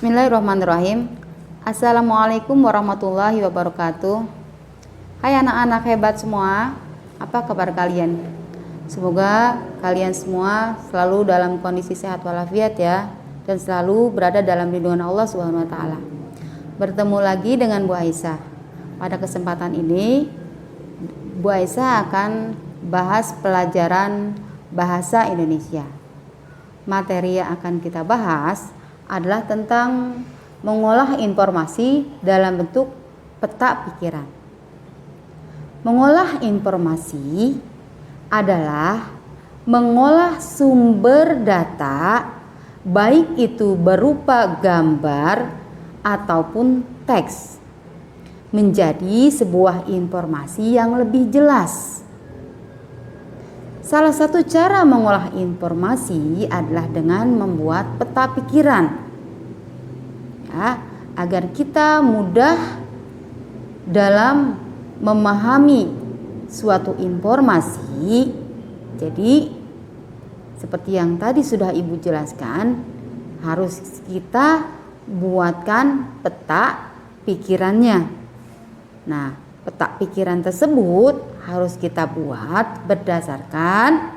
Bismillahirrahmanirrahim. Assalamualaikum warahmatullahi wabarakatuh. Hai anak-anak hebat semua, apa kabar kalian? Semoga kalian semua selalu dalam kondisi sehat walafiat ya, dan selalu berada dalam lindungan Allah Subhanahu wa taala. Bertemu lagi dengan Bu Aisyah. Pada kesempatan ini Bu Aisyah akan bahas pelajaran bahasa Indonesia. Materi yang akan kita bahas adalah tentang mengolah informasi dalam bentuk peta pikiran. Mengolah informasi adalah mengolah sumber data, baik itu berupa gambar ataupun teks, menjadi sebuah informasi yang lebih jelas. Salah satu cara mengolah informasi adalah dengan membuat peta pikiran, ya, agar kita mudah dalam memahami suatu informasi. Jadi seperti yang tadi sudah Ibu jelaskan, harus kita buatkan peta pikirannya. Nah, peta pikiran tersebut harus kita buat berdasarkan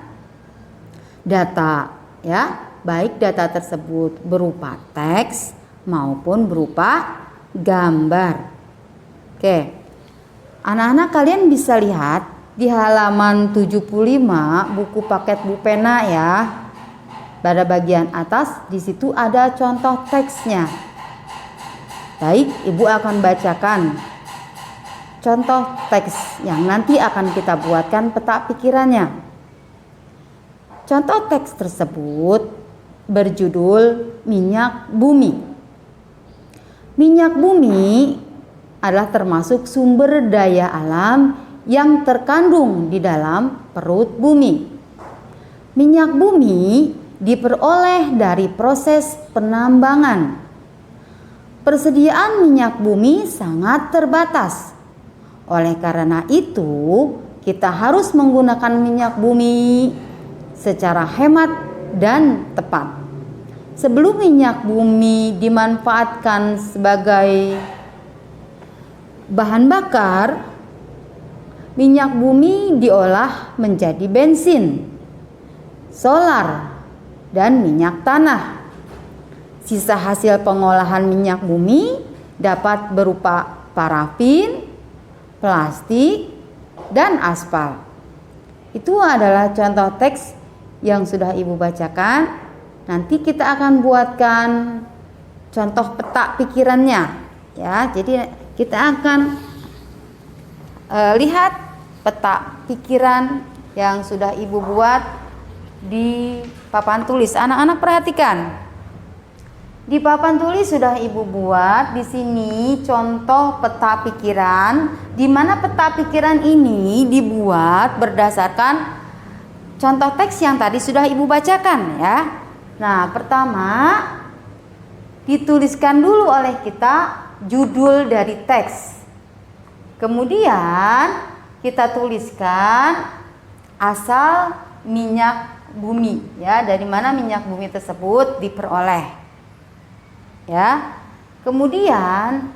data, ya, baik data tersebut berupa teks maupun berupa gambar. Oke. Anak-anak kalian bisa lihat di halaman 75 buku paket Bu Pena ya. Pada bagian atas di situ ada contoh teksnya. Baik, Ibu akan bacakan contoh teks yang nanti akan kita buatkan peta pikirannya. Contoh teks tersebut berjudul minyak bumi. Minyak bumi adalah termasuk sumber daya alam yang terkandung di dalam perut bumi. Minyak bumi diperoleh dari proses penambangan. Persediaan minyak bumi sangat terbatas. Oleh karena itu, kita harus menggunakan minyak bumi secara hemat dan tepat. Sebelum minyak bumi dimanfaatkan sebagai bahan bakar, minyak bumi diolah menjadi bensin, solar, dan minyak tanah. Sisa hasil pengolahan minyak bumi dapat berupa parafin, plastik, dan aspal. Itu adalah contoh teks yang sudah Ibu bacakan. Nanti kita akan buatkan contoh peta pikirannya ya. Jadi kita akan lihat peta pikiran yang sudah Ibu buat di papan tulis. Anak-anak perhatikan. Di papan tulis sudah Ibu buat di sini contoh peta pikiran, di mana peta pikiran ini dibuat berdasarkan contoh teks yang tadi sudah Ibu bacakan ya. Nah, pertama dituliskan dulu oleh kita judul dari teks. Kemudian kita tuliskan asal minyak bumi ya, dari mana minyak bumi tersebut diperoleh. Ya, kemudian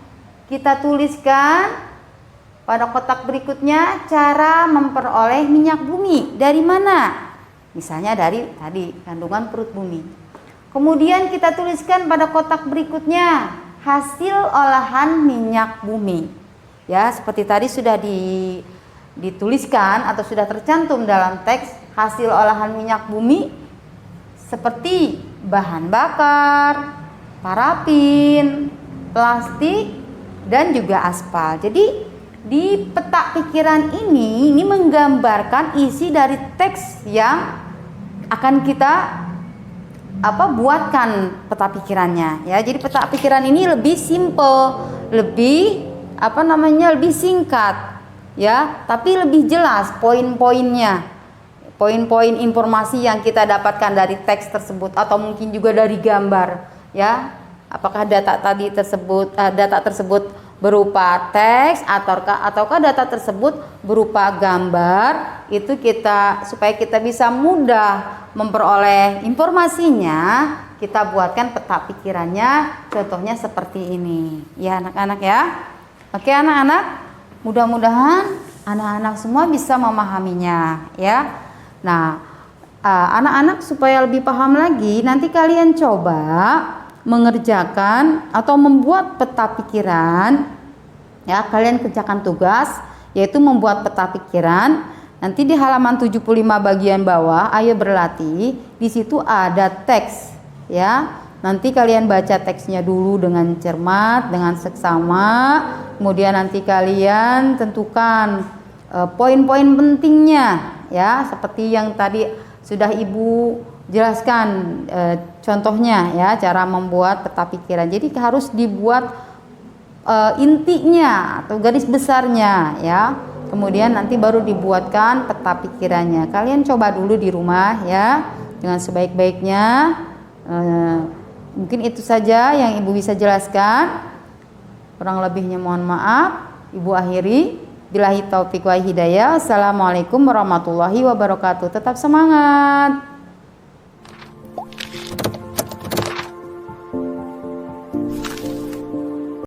kita tuliskan pada kotak berikutnya cara memperoleh minyak bumi dari mana? Misalnya dari tadi kandungan perut bumi. Kemudian kita tuliskan pada kotak berikutnya hasil olahan minyak bumi. Ya, seperti tadi sudah dituliskan atau sudah tercantum dalam teks hasil olahan minyak bumi seperti bahan bakar, parafin, plastik, dan juga aspal. Jadi di peta pikiran ini menggambarkan isi dari teks yang akan kita buatkan peta pikirannya ya. Jadi peta pikiran ini lebih simple, lebih lebih singkat ya, tapi lebih jelas poin-poinnya. Poin-poin informasi yang kita dapatkan dari teks tersebut atau mungkin juga dari gambar ya. Apakah data tersebut berupa teks ataukah data tersebut berupa gambar, itu supaya kita bisa mudah memperoleh informasinya, kita buatkan peta pikirannya. Contohnya seperti ini. Ya anak-anak ya. Oke anak-anak, mudah-mudahan anak-anak semua bisa memahaminya ya. Nah, anak-anak supaya lebih paham lagi, nanti kalian coba mengerjakan atau membuat peta pikiran. Ya, kalian kerjakan tugas yaitu membuat peta pikiran. Nanti di halaman 75 bagian bawah, ayo berlatih. Di situ ada teks ya. Nanti kalian baca teksnya dulu dengan cermat, dengan seksama. Kemudian nanti kalian tentukan poin-poin pentingnya ya, seperti yang tadi sudah Ibu jelaskan contohnya ya, cara membuat peta pikiran. Jadi harus dibuat intinya atau garis besarnya ya. Kemudian nanti baru dibuatkan peta pikirannya. Kalian coba dulu di rumah ya dengan sebaik-baiknya. Mungkin itu saja yang Ibu bisa jelaskan. Kurang lebihnya mohon maaf. Ibu akhiri. Billahi taufiq wa hidayah. Assalamualaikum warahmatullahi wabarakatuh. Tetap semangat.